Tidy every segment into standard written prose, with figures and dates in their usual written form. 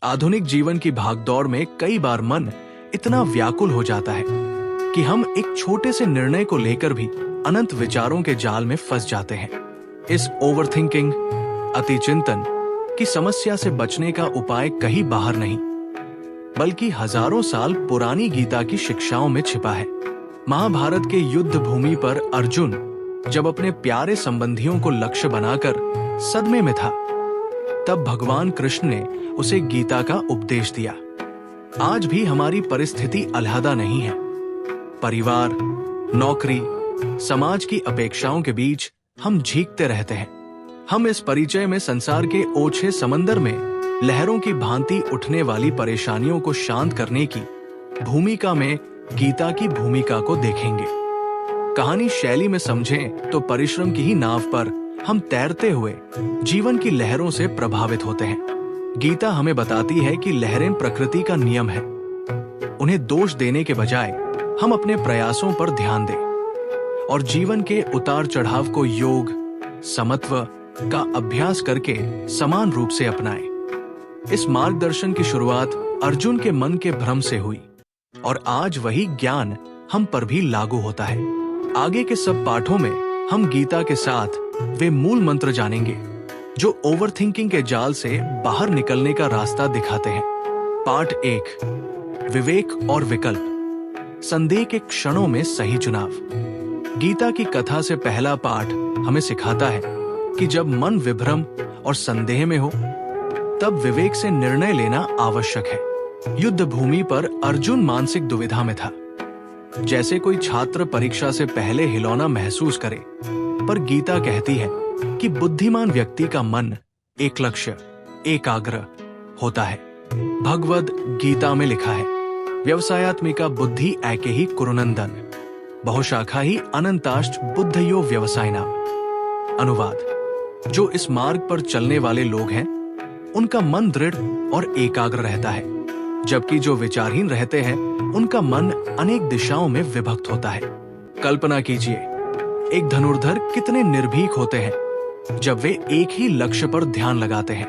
आधुनिक जीवन की भागदौड़ में कई बार मन इतना व्याकुल हो जाता है कि हम एक छोटे से निर्णय को लेकर भी अनंत विचारों के जाल में फंस जाते हैं। इस ओवरथिंकिंग, अतिचिंतन की समस्या से बचने का उपाय कहीं बाहर नहीं, बल्कि हजारों साल पुरानी गीता की शिक्षाओं में छिपा है। महाभारत के युद्ध भूमि पर अर्जुन जब अपने प्यारे संबंधियों को लक्ष्य बनाकर सदमे में था, तब भगवान कृष्ण ने उसे गीता का उपदेश दिया। आज भी हमारी परिस्थिति अलहदा नहीं है। परिवार, नौकरी, समाज की अपेक्षाओं के बीच हम झीकते रहते हैं। हम इस परिचय में संसार के ओछे समंदर में लहरों की भांति उठने वाली परेशानियों को शांत करने की भूमिका में गीता की भूमिका को देखेंगे। कहानी शैली में समझें तो परिश्रम की ही नाव पर हम तैरते हुए जीवन की लहरों से प्रभावित होते हैं। गीता हमें बताती है कि लहरें प्रकृति का नियम है। उन्हें दोष देने के बजाय हम अपने प्रयासों पर ध्यान दें और जीवन के उतार चढ़ाव को योग, समत्व का अभ्यास करके समान रूप से अपनाएं। इस मार्गदर्शन की शुरुआत अर्जुन के मन के भ्रम से हुई और आज वही ज्ञान हम पर भी लागू होता है। आगे के सब पाठों में हम गीता के साथ वे मूल मंत्र जानेंगे जो ओवरथिंकिंग के जाल से बाहर निकलने का रास्ता दिखाते हैं। पाठ 1, विवेक और विकल्प, संदेह के क्षणों में सही चुनाव। गीता की कथा से पहला पाठ हमें सिखाता है कि जब मन विभ्रम और संदेह में हो, तब विवेक से निर्णय लेना आवश्यक है। युद्ध भूमि पर अर्जुन मानसिक दुविधा में था, जैसे कोई छात्र परीक्षा से पहले हिलौना महसूस करे। पर गीता कहती है कि बुद्धिमान व्यक्ति का मन एक लक्ष्य, एकाग्र होता है। भगवद गीता में लिखा है, व्यवसायात्मिका बुद्धि ऐके ही कुरुनंदन, बहुशाखा ही अनंताष्ट बुद्धयो व्यवसाय नाम। अनुवाद, जो इस मार्ग पर चलने वाले लोग हैं उनका मन दृढ़ और एकाग्र रहता है, जबकि जो विचारहीन रहते हैं उनका मन अनेक दिशाओं में विभक्त होता है। कल्पना कीजिए, एक धनुर्धर कितने निर्भीक होते हैं जब वे एक ही लक्ष्य पर ध्यान लगाते हैं।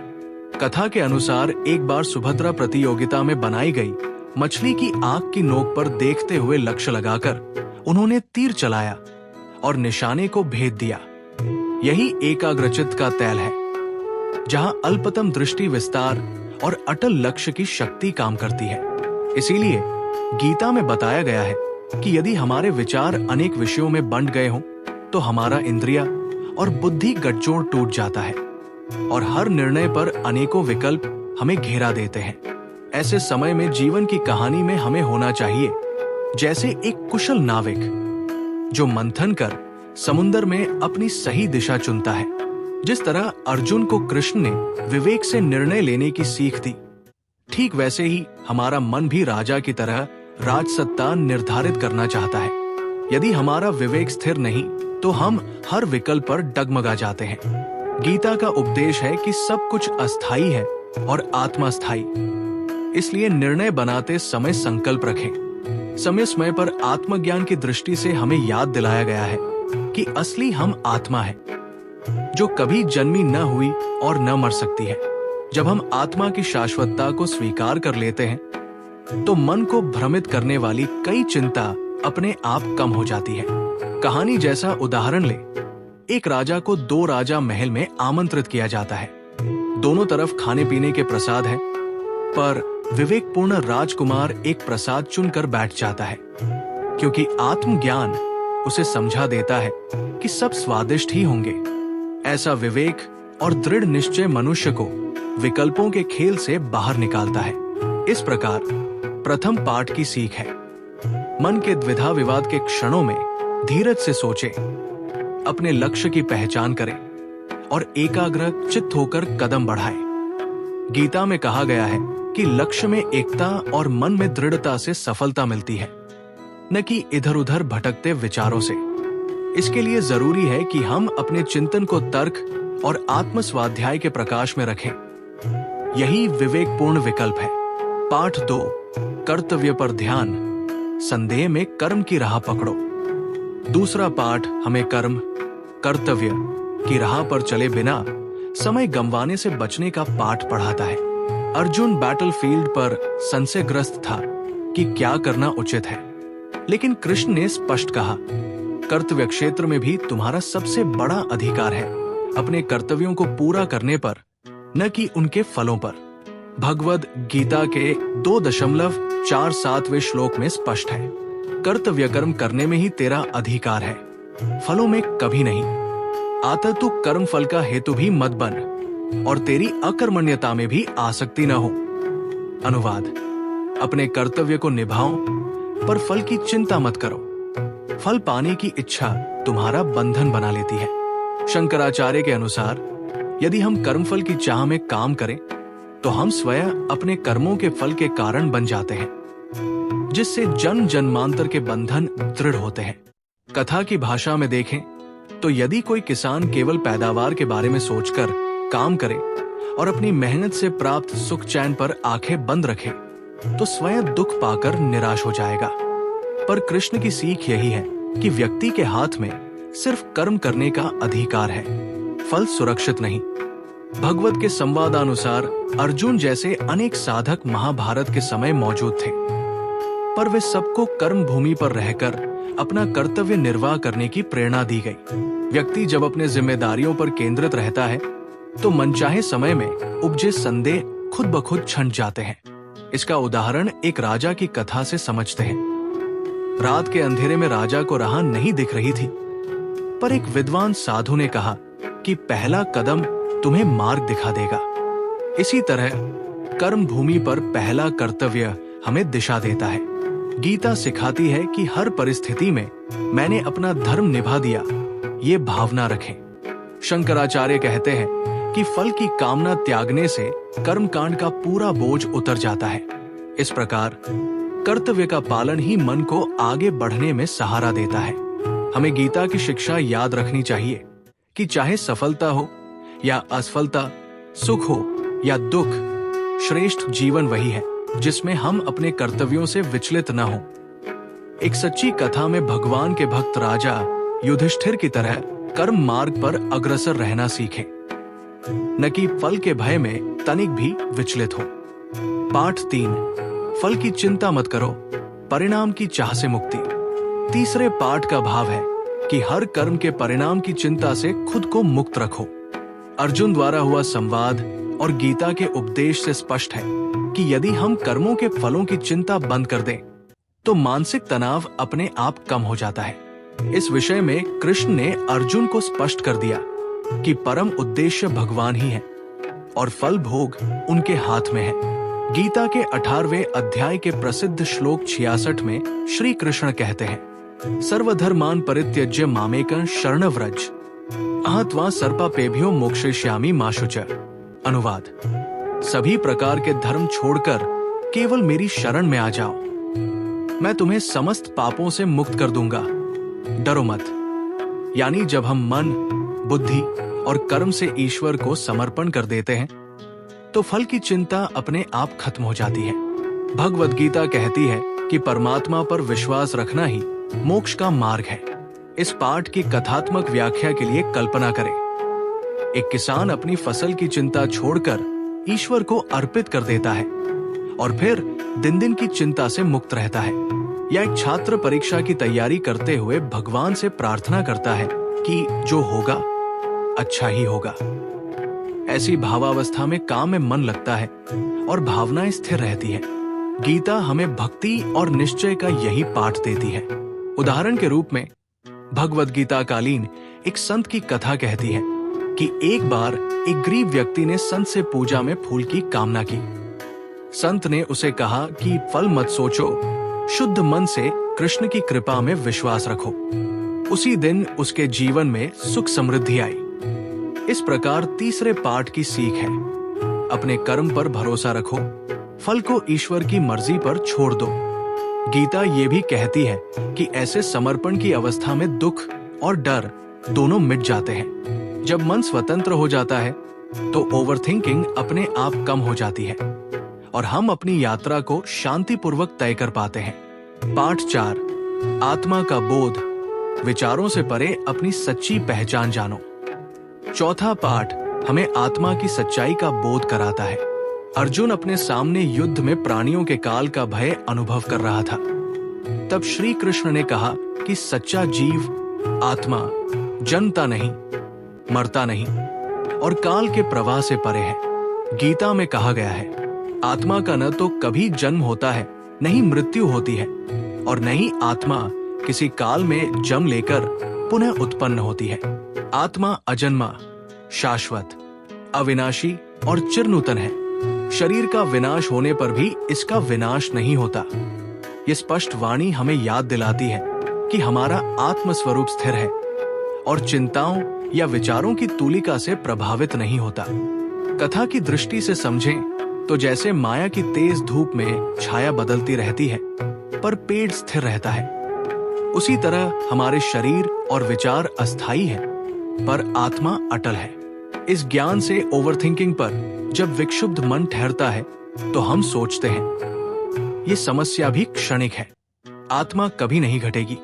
कथा के अनुसार एक बार सुभद्रा प्रतियोगिता में बनाई गई मछली की आंख की नोक पर देखते हुए लक्ष्य लगाकर उन्होंने तीर चलाया और निशाने को भेद दिया। यही एकाग्रचित्त का तैल है, जहां अल्पतम दृष्टि विस्तार और अटल लक्ष्य की शक्ति काम करती है। इसीलिए गीता में बताया गया है कि यदि हमारे विचार अनेक विषयों में बंट गए हों, तो हमारा इंद्रिया और बुद्धि गठजोड़ टूट जाता है और हर निर्णय पर अनेकों विकल्प हमें घेरा देते हैं। ऐसे समय में जीवन की कहानी में हमें होना चाहिए जैसे एक कुशल नाविक जो मंथन कर समुद्र में अपनी सही दिशा चुनता है। जिस तरह अर्जुन को कृष्ण ने विवेक से निर्णय लेने की सीख दी, ठीक वैसे ही हमारा मन भी राजा की तरह राजसत्ता निर्धारित करना चाहता है। यदि हमारा विवेक स्थिर नहीं तो हम हर विकल्प पर डगमगा जाते हैं। गीता का उपदेश है कि सब कुछ अस्थायी है और आत्मा स्थायी। इसलिए निर्णय बनाते समय संकल्प रखें। समय समय पर आत्मज्ञान की दृष्टि से हमें याद दिलाया गया है कि असली हम आत्मा है, जो कभी जन्मी न हुई और न मर सकती है। जब हम आत्मा की शाश्वतता को स्वीकार कर लेते हैं तो मन को भ्रमित करने वाली कई चिंता अपने आप कम हो जाती है। कहानी जैसा उदाहरण ले, एक राजा को 2 राजा महल में आमंत्रित किया जाता है। दोनों तरफ खाने पीने के प्रसाद हैं, पर विवेकपूर्ण राजकुमार एक प्रसाद चुनकर बैठ जाता है, क्योंकि आत्मज्ञान उसे समझा देता है कि सब स्वादिष्ट ही होंगे। ऐसा विवेक और दृढ़ निश्चय मनुष्य को विकल्पों के खेल से बाहर निकालता है। इस प्रकार प्रथम पाठ की सीख है, मन के द्विधा विवाद के क्षणों में धीरज से सोचें, अपने लक्ष्य की पहचान करें और एकाग्र चित्त होकर कदम बढ़ाएं। गीता में कहा गया है कि लक्ष्य में एकता और मन में दृढ़ता से सफलता मिलती है, न कि इधर-उधर भटकते विचारों से। इसके लिए जरूरी है कि हम अपने चिंतन को तर्क और आत्म स्वाध्याय के प्रकाश में रखें। यही विवेकपूर्ण विकल्प है। पाठ 2, कर्तव्य पर ध्यान, संदेह में कर्म की राह पकड़ो। दूसरा पाठ हमें कर्म, कर्तव्य की राह पर चले बिना समय गंवाने से बचने का पाठ पढ़ाता है। अर्जुन बैटलफील्ड पर संशयग्रस्त था कि क्या करना उचित है, लेकिन कृष्ण ने स्पष्ट कहा, कर्तव्य क्षेत्र में भी तुम्हारा सबसे बड़ा अधिकार है, अपने कर्तव्यों को पूरा करने पर, न कि उनके फलों पर। भगवद गीता के 2.47वें श्लोक में स्पष्ट है, कर्तव्य कर्म करने में ही तेरा अधिकार है, फलों में कभी नहीं। आता तू कर्म फल का हेतु भी मत बन और तेरी अकर्मण्यता में भी आसक्ति न हो। अनुवाद, अपने कर्तव्य को निभाओ पर फल की चिंता मत करो। फल पाने की इच्छा तुम्हारा बंधन बना लेती है। शंकराचार्य के अनुसार यदि हम कर्मफल की चाह में काम करें तो हम स्वयं अपने कर्मों के फल के कारण बन जाते हैं, जिससे जन्म जन्मांतर के बंधन दृढ़ होते हैं। कथा की भाषा में देखें तो यदि कोई किसान केवल पैदावार के बारे में सोचकर काम करे और अपनी मेहनत से प्राप्त सुख चैन पर आंखें बंद रखे तो स्वयं दुख पाकर निराश हो जाएगा। पर कृष्ण की सीख यही है कि व्यक्ति के हाथ में सिर्फ कर्म करने का अधिकार है, फल सुरक्षित नहीं। भगवत के संवादानुसार अर्जुन जैसे अनेक साधक महाभारत के समय मौजूद थे, पर वे सबको कर्म भूमि पर रहकर अपना कर्तव्य निर्वाह करने की प्रेरणा दी गई। व्यक्ति जब अपने जिम्मेदारियों पर केंद्रित रहता है तो मनचाहे समय में उपजे संदेह खुद ब खुद छंट जाते हैं। इसका उदाहरण एक राजा की कथा से समझते हैं। रात के अंधेरे में राजा को राह नहीं दिख रही थी, पर एक विद्वान साधु ने कहा कि पहला कदम तुम्हें मार्ग दिखा देगा। इसी तरह कर्म भूमि पर पहला कर्तव्य हमें दिशा देता है। गीता सिखाती है कि हर परिस्थिति में मैंने अपना धर्म निभा दिया, ये भावना रखें। शंकराचार्य कहते हैं कि फल की कामना त्यागने से कर्मकांड का पूरा बोझ उतर जाता है। इस प्रकार कर्तव्य का पालन ही मन को आगे बढ़ने में सहारा देता है। हमें गीता की शिक्षा याद रखनी चाहिए कि चाहे सफलता हो या असफलता, सुख हो या दुख, श्रेष्ठ जीवन वही है जिसमें हम अपने कर्तव्यों से विचलित न हो। एक सच्ची कथा में भगवान के भक्त राजा युधिष्ठिर की तरह कर्म मार्ग पर अग्रसर रहना सीखे, न कि फल के भय में तनिक भी विचलित हो। पाठ 3, फल की चिंता मत करो, परिणाम की चाह से मुक्ति। तीसरे पाठ का भाव है कि हर कर्म के परिणाम की चिंता से खुद को मुक्त रखो। अर्जुन द्वारा हुआ संवाद और गीता के उपदेश से स्पष्ट है कि यदि हम कर्मों के फलों की चिंता बंद कर दें तो मानसिक तनाव अपने आप कम हो जाता है। इस विषय में कृष्ण ने अर्जुन को स्पष्ट कर दिया कि परम उद्देश्य भगवान ही है और फल भोग उनके हाथ में है। गीता के 18वें अध्याय के प्रसिद्ध श्लोक 66 में श्री कृष्ण कहते हैं, सर्वधर्मान परित्यज्य मामेकं शरणं व्रज अहत्वा सर्पापेभ्यो मोक्षयिष्यामि मा शुचः। अनुवाद, सभी प्रकार के धर्म छोड़कर केवल मेरी शरण में आ जाओ, मैं तुम्हें समस्त पापों से मुक्त कर दूंगा, डरो मत। यानी जब हम मन, बुद्धि और कर्म से ईश्वर को समर्पण कर देते हैं तो फल की चिंता अपने आप खत्म हो जाती है। भगवद गीता कहती है कि परमात्मा पर विश्वास रखना ही मोक्ष का मार्ग है। इस पाठ की कथात्मक व्याख्या के लिए कल्पना करें, एक किसान अपनी फसल की चिंता छोड़कर ईश्वर को अर्पित कर देता है और फिर दिन दिन की चिंता से मुक्त रहता है। या एक छात्र परीक्षा की तैयारी करते हुए भगवान से प्रार्थना करता है कि जो होगा अच्छा ही होगा। ऐसी भावावस्था में काम में मन लगता है और भावनाएं स्थिर रहती है। गीता हमें भक्ति और निश्चय का यही पाठ देती है। उदाहरण के रूप में भगवद गीता कालीन एक संत की कथा कहती है कि एक बार एक गरीब व्यक्ति ने संत से पूजा में फूल की कामना की। संत ने उसे कहा कि फल मत सोचो, शुद्ध मन से कृष्ण की कृपा में विश्वास रखो। उसी दिन उसके जीवन में सुख समृद्धि आई। इस प्रकार तीसरे पाठ की सीख है, अपने कर्म पर भरोसा रखो, फल को ईश्वर की मर्जी पर छोड़ दो। गीता ये भी कहती है कि ऐसे समर्पण की अवस्था में दुख और डर दोनों मिट जाते हैं। जब मन स्वतंत्र हो जाता है तो ओवरथिंकिंग अपने आप कम हो जाती है और हम अपनी यात्रा को शांतिपूर्वक तय कर पाते हैं। पाठ 4, आत्मा का बोध, विचारों से परे अपनी सच्ची पहचान जानो। चौथा पाठ हमें आत्मा की सच्चाई का बोध कराता है। अर्जुन अपने सामने युद्ध में प्राणियों के काल का भय अनुभव कर रहा था। तब श्री कृष्ण ने कहा कि सच्चा जीव आत्मा जन्मता नहीं, मरता नहीं और काल के प्रवाह से परे है। गीता में कहा गया है, आत्मा का न तो कभी जन्म होता है, न ही मृत्यु होती है, और न ही आत्मा किसी काल में जन्म लेकर पुनः उत्पन्न होती है। आत्मा अजन्मा, शाश्वत, अविनाशी और चिरनूतन है। शरीर का विनाश होने पर भी इसका विनाश नहीं होता। ये स्पष्ट वाणी हमें याद दिलाती है कि हमारा आत्म स्वरूप स्थिर है और चिंताओं या विचारों की तूलिका से प्रभावित नहीं होता। कथा की दृष्टि से समझें तो जैसे माया की तेज धूप में छाया बदलती रहती है पर पेड़ स्थिर रहता है, उसी तरह हमारे शरीर और विचार अस्थायी है पर आत्मा अटल है। इस ज्ञान से ओवरथिंकिंग पर जब विक्षुब्ध मन ठहरता है तो हम सोचते हैं ये समस्या भी क्षणिक है, आत्मा कभी नहीं घटेगी।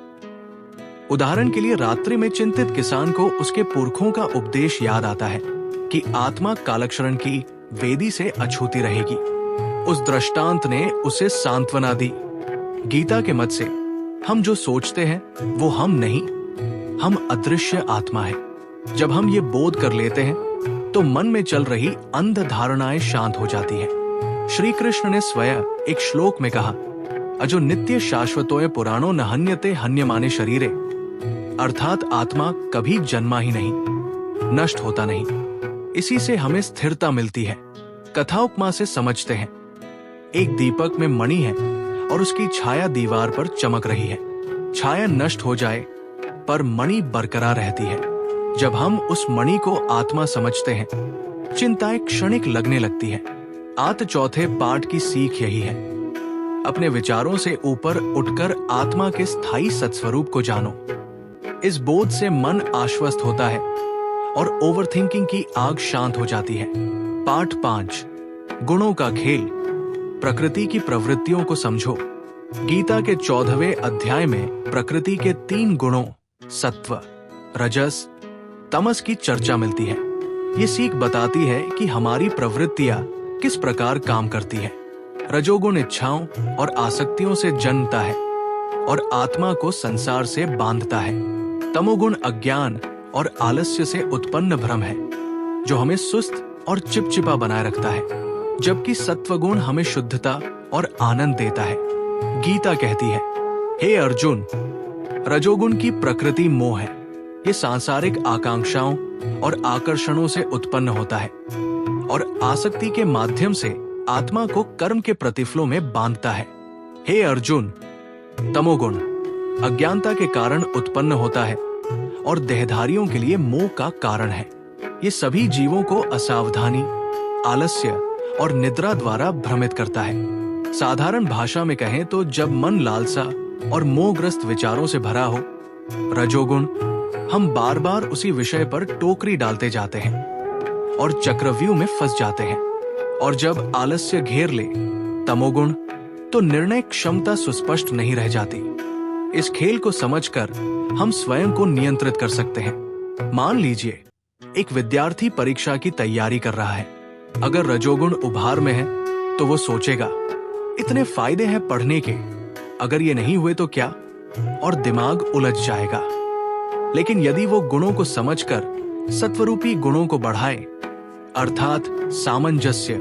उदाहरण के लिए रात्रि में चिंतित किसान को उसके पुरखों का उपदेश याद आता है कि आत्मा कालक्षरण की वेदी से अछूती रहेगी। उस दृष्टांत ने उसे सांत्वना दी। गीता के मत से हम जो सोचते हैं वो हम नहीं, हम अदृश्य आत्मा है। जब हम ये बोध कर लेते हैं तो मन में चल रही अंध धारणाएं शांत हो जाती है। श्री कृष्ण ने स्वयं एक श्लोक में कहा, अजो नित्य शाश्वतोय पुराणो न हन्यते हन्यमाने शरीरे, अर्थात आत्मा कभी जन्मा ही नहीं, नष्ट होता नहीं। इसी से हमें स्थिरता मिलती है। कथा उपमा से समझते हैं, एक दीपक में मणि है और उसकी छाया दीवार पर चमक रही है। छाया नष्ट हो जाए पर मणि बरकरार रहती है। जब हम उस मणि को आत्मा समझते हैं, चिंताएं क्षणिक लगने लगती है। आत चौथे पाठ की सीख यही है, अपने विचारों से ऊपर उठकर आत्मा के स्थायी सत्स्वरूप को जानो। इस बोध से मन आश्वस्त होता है और ओवरथिंकिंग की आग शांत हो जाती है। पाठ 5, गुणों का खेल, प्रकृति की प्रवृत्तियों को समझो। गीता के 14वें अध्याय में प्रकृति के 3 गुणों सत्व, रजस, तमस की चर्चा मिलती है। ये सीख बताती है कि हमारी प्रवृत्तियां किस प्रकार काम करती है। रजोगुण इच्छाओं और आसक्तियों से जन्मता है और आत्मा को संसार से बांधता है। तमोगुण अज्ञान और आलस्य से उत्पन्न भ्रम है जो हमें सुस्त और चिपचिपा बनाए रखता है, जबकि सत्वगुण हमें शुद्धता और आनंद देता है। गीता कहती है, हे अर्जुन, रजोगुण की प्रकृति मोह है। ये सांसारिक आकांक्षाओं और आकर्षणों से उत्पन्न होता है और आसक्ति के माध्यम से आत्मा को कर्म के प्रतिफलों में बांधता है। हे अर्जुन, तमोगुण अज्ञानता के कारण उत्पन्न होता है और देहधारियों के लिए मोह का कारण है। ये सभी जीवों को असावधानी, आलस्य और निद्रा द्वारा भ्रमित करता है। साधारण भाषा में कहें तो जब मन लालसा और मोहग्रस्त विचारों से भरा हो, रजोगुण, हम बार बार उसी विषय पर टोकरी डालते जाते हैं और चक्रव्यूह में फंस जाते हैं। और जब आलस्य घेर ले, तमोगुण, तो निर्णय क्षमता सुस्पष्ट नहीं रह जाती। इस खेल को समझकर हम स्वयं को नियंत्रित कर सकते हैं। मान लीजिए एक विद्यार्थी परीक्षा की तैयारी कर रहा है। अगर रजोगुण उभार में है तो वो सोचेगा, इतने फायदे हैं पढ़ने के, अगर ये नहीं हुए तो क्या, और दिमाग उलझ जाएगा। लेकिन यदि वो गुणों को समझकर सत्वरूपी गुणों को बढ़ाए, अर्थात सामंजस्य,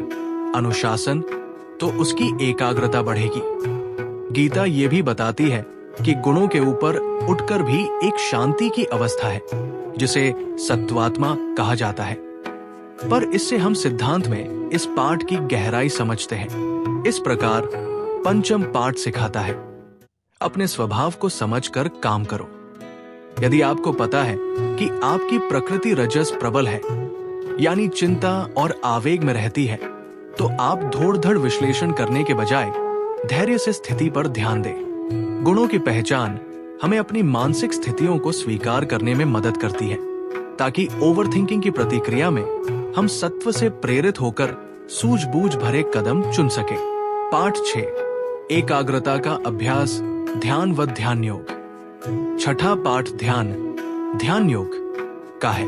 अनुशासन, तो उसकी एकाग्रता बढ़ेगी। गीता ये भी बताती है कि गुणों के ऊपर उठकर भी एक शांति की अवस्था है जिसे सत्वात्मा कहा जाता है। पर इससे हम सिद्धांत में इस पाठ की गहराई समझते हैं। इस प्रकार पंचम पाठ सिखाता है, अपने स्वभाव को समझकर काम करो। यदि आपको पता है कि आपकी प्रकृति रजस प्रबल है, यानी चिंता और आवेग में रहती है, तो आप धोड़-धड़ विश्लेषण करने के बजाय धैर्य से स्थिति पर ध्यान दें। गुणों की पहचान हमें अपनी मानसिक स्थितियों को स्वीकार करने में मदद करती है, ताकि ओवरथिंकिंग की प्रतिक्रिया में हम सत्व से प्रेरित होकर सूझबूझ भरे कदम चुन सके। पाठ 6, एकाग्रता का अभ्यास, ध्यान व ध्यान योग। छठा पाठ ध्यान योग का है।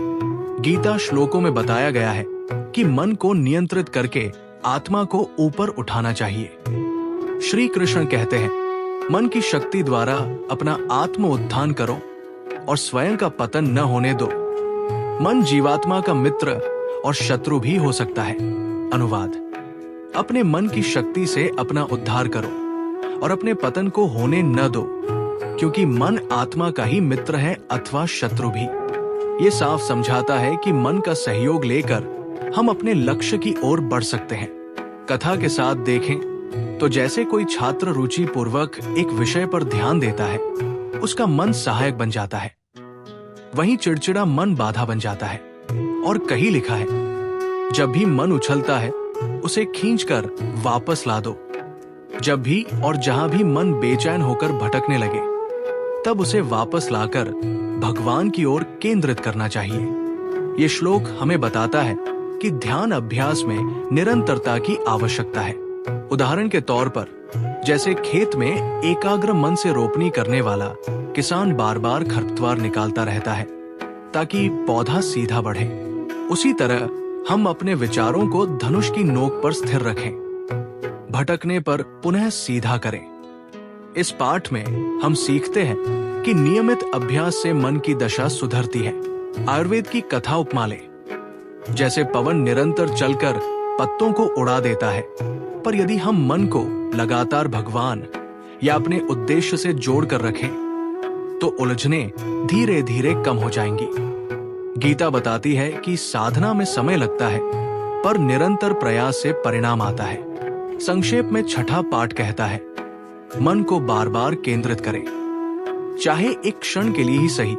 गीता श्लोकों में बताया गया है कि मन को नियंत्रित करके आत्मा को ऊपर उठाना चाहिए। श्री कृष्ण कहते हैं, मन की शक्ति द्वारा अपना आत्म उत्थान करो और स्वयं का पतन न होने दो। मन जीवात्मा का मित्र और शत्रु भी हो सकता है। अनुवाद: अपने मन की शक्ति से अपना उद्धार करो और अपने पतन को होने न दो, क्योंकि मन आत्मा का ही मित्र है अथवा शत्रु भी। ये साफ समझाता है कि मन का सहयोग लेकर हम अपने लक्ष्य की ओर बढ़ सकते हैं। कथा के साथ देखें तो जैसे कोई छात्र रुचि पूर्वक एक विषय पर ध्यान देता है, उसका मन सहायक बन जाता है। वहीं चिड़चिड़ा मन बाधा बन जाता है। और कहीं लिखा है, जब भी मन उछलता है उसे खींचकर वापस ला दो। जब भी और जहां भी मन बेचैन होकर भटकने लगे, तब उसे वापस लाकर भगवान की ओर केंद्रित करना चाहिए। ये श्लोक हमें बताता है कि ध्यान अभ्यास में निरंतरता की आवश्यकता है। उदाहरण के तौर पर, जैसे खेत में एकाग्र मन से रोपनी करने वाला किसान बार बार खरपतवार निकालता रहता है ताकि पौधा सीधा बढ़े, उसी तरह हम अपने विचारों को धनुष की नोक पर स्थिर रखें, भटकने पर पुनः सीधा करें। इस पाठ में हम सीखते हैं कि नियमित अभ्यास से मन की दशा सुधरती है। आयुर्वेद की कथा उपमा लें। जैसे पवन निरंतर चलकर पत्तों को उड़ा देता है, पर यदि हम मन को लगातार भगवान या अपने उद्देश्य से जोड़कर रखें, तो उलझने धीरे धीरे कम हो जाएंगी। गीता बताती है कि साधना में समय लगता है, पर निरंतर प्रयास से परिणाम आता है। संक्षेप में छठा पाठ कहता है, मन को बार बार केंद्रित करें, चाहे एक क्षण के लिए ही सही।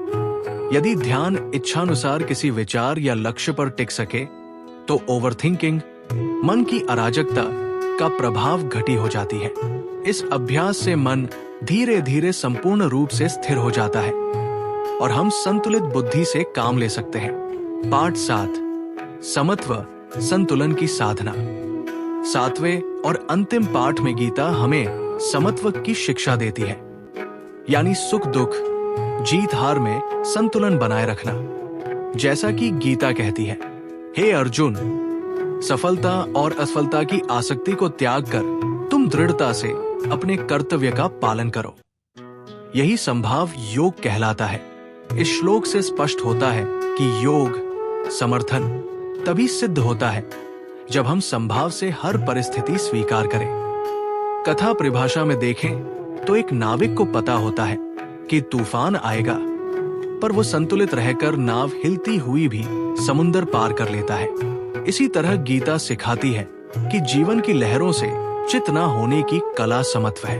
यदि ध्यान इच्छानुसार किसी विचार या लक्ष्य पर टिक सके, तो ओवरथिंकिंग, मन की अराजकता का प्रभाव घटी हो जाती है। इस अभ्यास से मन धीरे धीरे संपूर्ण रूप से स्थिर हो जाता है और हम संतुलित बुद्धि से काम ले सकते हैं। पाठ 7, समत्व संतुलन की साधना। 7वें और अंतिम पाठ में गीता हमें समत्व की शिक्षा देती है, यानी सुख दुख, जीत हार में संतुलन बनाए रखना। जैसा कि गीता कहती है, हे अर्जुन, सफलता और असफलता की आसक्ति को त्याग कर तुम दृढ़ता से अपने कर्तव्य का पालन करो। यही संभाव योग कहलाता है। इस श्लोक से स्पष्ट होता है कि योग समर्थन तभी सिद्ध होता है जब हम संभाव से हर परिस्थिति स्वीकार करें। कथा परिभाषा में देखें तो एक नाविक को पता होता है कि तूफान आएगा, पर वो संतुलित रहकर नाव हिलती हुई भी समुंदर पार कर लेता है। इसी तरह गीता सिखाती है कि जीवन की लहरों से चित न होने की कला समत्व है।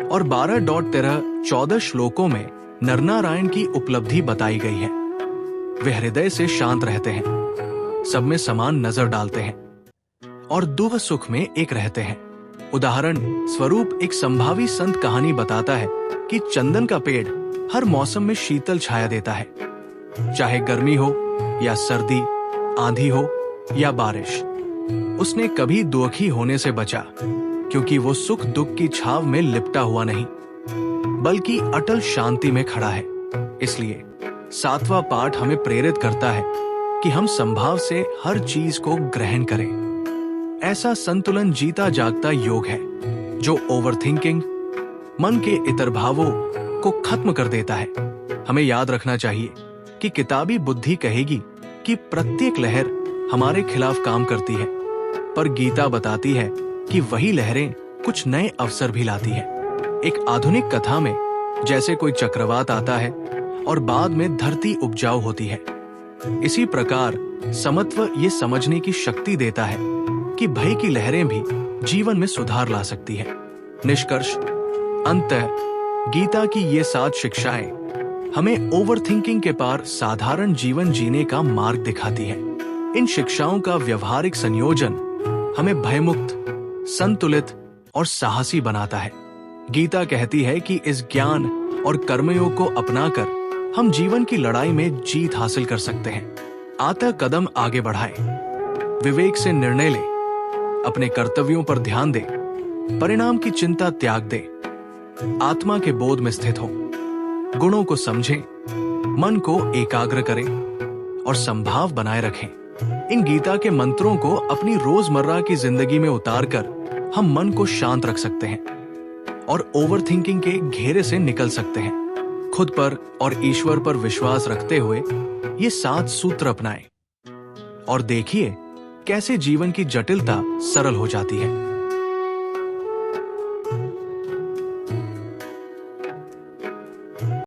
और 12.13-14 श्लोकों में नरनारायण की उपलब्धि बताई गई है। वे हृदय से शांत रहते हैं, सब में समान नजर डालते हैं और दुख सुख में एक रहते हैं। उदाहरण स्वरूप एक संभावी संत कहानी बताता है कि चंदन का पेड़ हर मौसम में शीतल छाया देता है, चाहे गर्मी हो या सर्दी, आंधी हो या बारिश। उसने कभी दुखी होने से बचा, क्योंकि वो सुख दुख की छाव में लिपटा हुआ नहीं, बल्कि अटल शांति में खड़ा है। इसलिए 7वां पाठ हमें प्रेरित करता है कि हम संभाव से हर चीज को ग्रहण करें। ऐसा संतुलन जीता जागता योग है जो ओवरथिंकिंग, मन के इतर भावों को खत्म कर देता है। हमें याद रखना चाहिए कि किताबी बुद्धि कहेगी कि प्रत्येक लहर हमारे खिलाफ काम करती है, पर गीता बताती है कि वही लहरें कुछ नए अवसर भी लाती है। एक आधुनिक कथा में जैसे कोई चक्रवात आता है और बाद में धरती उपजाऊ होती है, इसी प्रकार समत्व ये समझने की शक्ति देता है कि भय की लहरें भी जीवन में सुधार ला सकती है। निष्कर्ष, अंततः गीता की ये 7 शिक्षाएं हमें ओवरथिंकिंग के पार साधारण जीवन जीने का मार्ग दिखाती है। इन शिक्षाओं का व्यवहारिक संयोजन हमें भयमुक्त, संतुलित और साहसी बनाता है। गीता कहती है कि इस ज्ञान और कर्मयोग को अपनाकर हम जीवन की लड़ाई में जीत हासिल कर सकते हैं। आता कदम आगे बढ़ाएं, विवेक से निर्णय लें, अपने कर्तव्यों पर ध्यान दें, परिणाम की चिंता त्याग दें, आत्मा के बोध में स्थित हो, गुणों को समझें, मन को एकाग्र करें और संभाव बनाए रखें। इन गीता के मंत्रों को अपनी रोजमर्रा की जिंदगी में उतारकर हम मन को शांत रख सकते हैं और ओवरथिंकिंग के घेरे से निकल सकते हैं। खुद पर और ईश्वर पर विश्वास रखते हुए ये 7 सूत्र अपनाएं और देखिए कैसे जीवन की जटिलता सरल हो जाती है।